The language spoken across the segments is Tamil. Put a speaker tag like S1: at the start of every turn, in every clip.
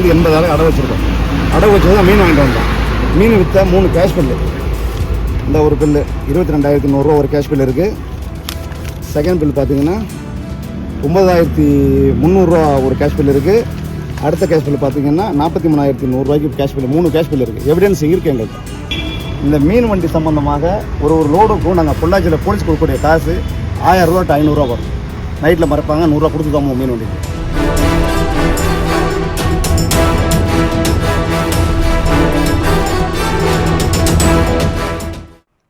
S1: வந்து 80,000 அடை வச்சுருக்கோம். அடை வச்சு தான் மீன் வாங்கிட்டு வந்தோம். மீன் விற்ற 3 கேஷ் பில்லு. இந்த ஒரு பில்லு 22,100 ஒரு கேஷ் பில் இருக்குது. செகண்ட் பில் பார்த்தீங்கன்னா 9,300 ஒரு கேஷ் பில் இருக்குது. அடுத்த கேஷ் பில் பார்த்தீங்கன்னா 43,100 கேஷ் பில். 3 கேஷ் பில் இருக்குது. எவிடன்ஸ் இருக்குது எங்களுக்கு. இந்த மீன் வண்டி சம்மந்தமாக ஒரு லோடுக்கும் நாங்கள் பொள்ளாச்சியில் போலீஸ் கொடுக்கக்கூடிய காசு 1000 ரூபா to 500 வரும். நைட்டில் மறைப்பாங்க, 100 ரூபா கொடுத்து தான் மீன் வண்டிக்கு.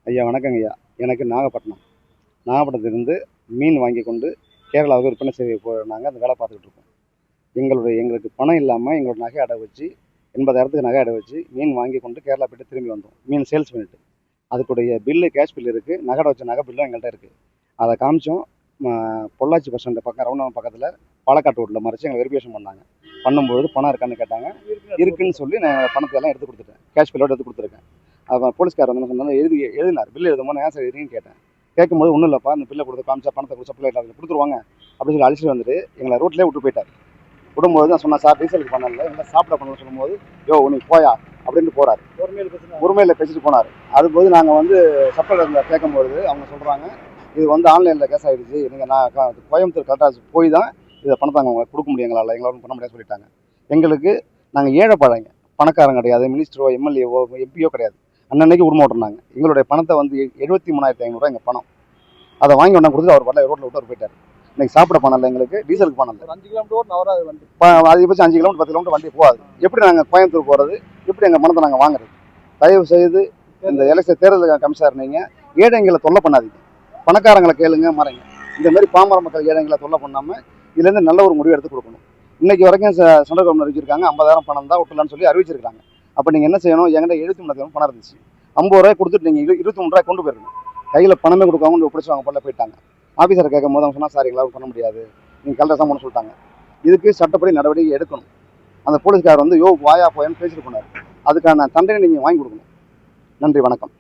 S1: ஐயா வணக்கங்க ஐயா. எனக்கு நாகப்பட்டினத்திலிருந்து மீன் வாங்கி கொண்டு கேரளாவுக்கு விற்பனை செய்ய நாங்கள் அந்த வேலை பார்த்துக்கிட்டு இருக்கோம். எங்களுக்கு பணம் இல்லாமல் எங்களோட நகை அடை வச்சு 80,000 நகை அடை வச்சு மீன் வாங்கி கொண்டு கேரளா போய்ட்டு திரும்பி வந்தோம். மீன் சேல்ஸ் பண்ணிட்டு அதுக்குடைய பில்லு கேஷ் பில் இருக்குது. நகை வச்ச நகை பில்லும் எங்கள்கிட்ட இருக்குது. அதை காமிச்சோம். பொள்ளாச்சி பஸ் ஸ்டாண்டு பக்கம் ரவுண்டான பக்கத்தில் பாலக்காட்டு ரோட்டில் மறைச்சி எங்களை வெரிஃபிகேஷன் பண்ணும்போது பணம் இருக்கான்னு கேட்டாங்க. இருக்குன்னு சொல்லி நான் பணத்தை எல்லாம் எடுத்து கொடுத்துட்டேன். கேஷ் பில்லோடு எடுத்து கொடுத்துருக்கேன். அதை போலீஸ்கார் வந்து சொன்னாலும் எழுதினார். பில்லு எழுதும்போது நான் சார் எழுதின்னு கேட்டேன். கேட்கும்போது ஒன்றும் இல்லைப்பா, இந்த பில்லை கொடுத்து காமிச்சா பணத்தை கொடுத்து சப்ளை இல்லாத கொடுத்துருவாங்க அப்படின்னு சொல்லி அழிச்சிட்டு வந்துட்டு எங்களை ரோட்லேயே விட்டு போயிட்டார். விடும்போது தான் சொன்னால் சார் டீசலுக்கு பண்ணல, எங்களை சாப்பிட பண்ணணும்னு சொல்லும்போது யோ நீ போயா அப்படின்ட்டு போகிறார். உரிமையில் பேசிட்டு போனார். அதுபோது நாங்கள் வந்து சப்ளை கேட்கும்போது அவங்க சொல்கிறாங்க இது வந்து ஆன்லைனில் கேஸ் ஆகிடுச்சு, நீங்கள் நான் கோயம்புத்தூர் கரெக்டாக போய் தான் இதை பணத்தை அவங்க கொடுக்க முடியும், எங்களால் பண்ண முடியாது சொல்லிட்டாங்க. எங்களுக்கு நாங்கள் ஏழை பழங்க, பணக்காரங்க கிடையாது, மினிஸ்டரோ எம்எல்ஏவோ எம்பியோ கிடையாது. அன்னன்னைக்கு விட மாட்டோம்னாங்க. எங்களுடைய பணத்தை வந்து 73,500 எங்கள் பணம். அதை வாங்கி ஒன்றா கொடுத்துட்டு அவர் வரல, ரோட்டில் விட்டு அவர் போயிட்டார். இன்னைக்கு சாப்பிட பணம் இல்லை, எங்களுக்கு டீசலுக்கு பணம் இல்லை. 5 கிலோமீட்டர் வராது வண்டி, அதிகபட்சம் 5 கிலோமீட்டர் 10 கிலோமீட்டர் வண்டி போகாது. எப்படி நாங்கள் கோயம்புத்தூர் போகிறது, எப்படி எங்கள் பணத்தை நாங்கள் வாங்குறது? தயவு செய்து இந்த எலெக்ஷன் தேர்தல் கமிஷனர் நீங்கள் ஏழைங்களை தொல்லை பண்ணாதீங்க, பணக்காரங்களை கேளுங்க மறைங்க. இந்த மாதிரி பாமர மக்கள் ஏழைங்களை தொல்லை பண்ணாமல் இதுலேருந்து நல்ல ஒரு முடிவு எடுத்து கொடுக்கணும். இன்னைக்கு வரைக்கும் சென்ட்ரல் கவர்மெண்ட் அறிவிச்சிருக்காங்க 50,000 பணம் தான் விட்டலான்னு சொல்லி அறிவிச்சிருக்காங்க. அப்போ நீங்கள் என்ன செய்யணும்? என்கிட்ட 73,000 பணம் இருந்துச்சு, 50 ரூபாய் கொடுத்துட்டு நீங்கள் 23 ரூபாய் கொண்டு போயிருக்கணும். கையில் பணமே கொடுக்காம பிடிச்சவங்க போல போயிட்டாங்க. ஆஃபீஸரை கேட்கும் போது அவங்க சொன்னால் சார் எங்களால் பண்ண முடியாது, நீங்கள் கலெக்டர் தான் பண்ண சொல்லிட்டாங்க. இதுக்கு சட்டப்படி நடவடிக்கை எடுக்கணும். அந்த போலீஸ்கார் வந்து யோ வாயா போயன்னு பேசிட்டு போனார். அதுக்கான தண்டனை நீங்கள் வாங்கி கொடுக்கணும். நன்றி, வணக்கம்.